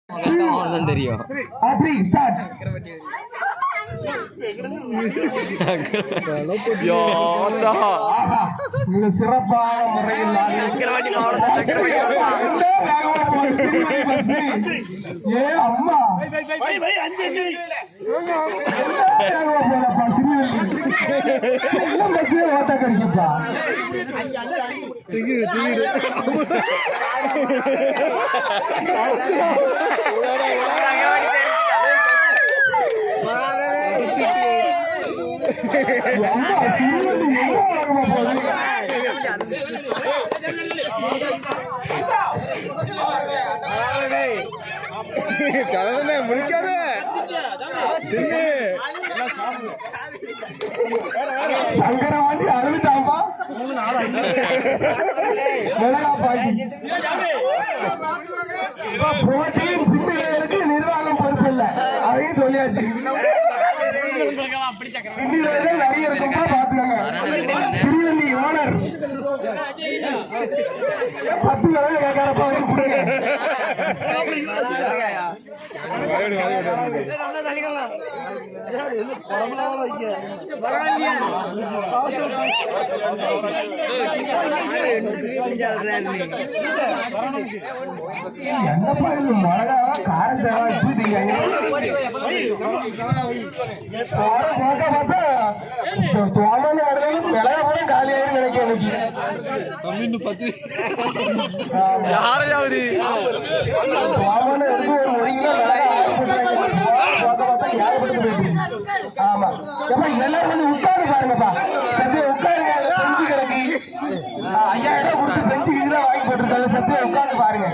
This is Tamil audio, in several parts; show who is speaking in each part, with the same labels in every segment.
Speaker 1: தெரியும்
Speaker 2: சிறப்பான முறையில் அம்மா ஓட்ட கிடைக்குப்பா முடிக்காத சங்கரவாண்டி அறுபதாம்பா மிளகா பாட்டி புரோட்டீன் பின்னிகளுக்கு நிர்வாகம் பொறுப்பு இல்லை அதையும் சொல்லியாச்சு பின்னிகள் நிறைய இருக்கும்பா பாத்துக்கோங்க சிறுவல்லி ஓனர் 10 மிளகா கேட்காரப்பா கொடுங்க என்னப்பா இது மிளகாவா காரம் சேவா இப்படி தெரியாங்க தோமன்னு வரல மிளகா கூட காலியாயிரும் நினைக்கிறேன் யாரையாவது ஆமா எல்லாரும் வந்து உட்காரு பாருங்கப்பா சத்திய உட்காருங்க கிடக்கு 5000 கொடுத்து பெஞ்சு இதுதான் வாங்கி போட்டிருக்காங்க சத்திய உட்காந்து பாருங்க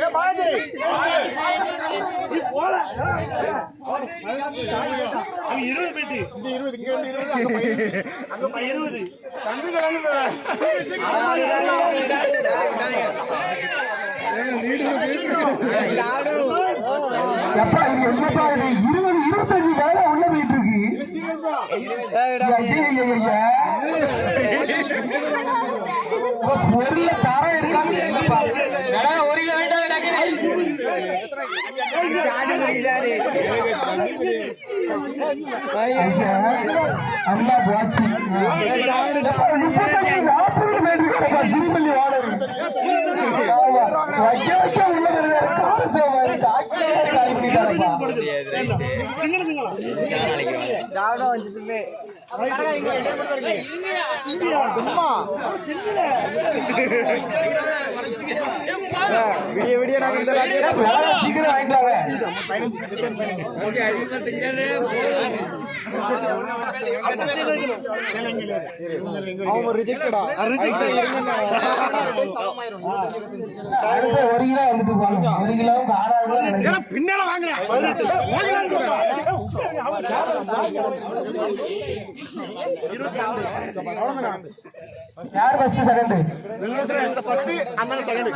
Speaker 2: எப்பா இது என்னப்பா இது 20-25 வேலை உள்ள போயிட்டு இருக்கு பொருள்ல தரம் இருக்காங்க ஒரு கிலோ வேண்டாம் அண்ணா போச்சு 40 மீட்டர் சிறுமல்லி வாடகை வைக்க வைக்க உள்ளது காரச்சோ மாதிரி விடிய விடிய நாங்க சீக்கிரம் வாங்கிட்டாங்க அவங்க ரிஜெக்டடா அடுத்த 1 கிலோ வந்துட்டு போங்க 1 கிலோவுக்கு 6000 பின்னால வாங்குறேன் யார் ஃபர்ஸ்ட் செகண்ட் ஃபர்ஸ்ட் அண்ணன் செகண்ட்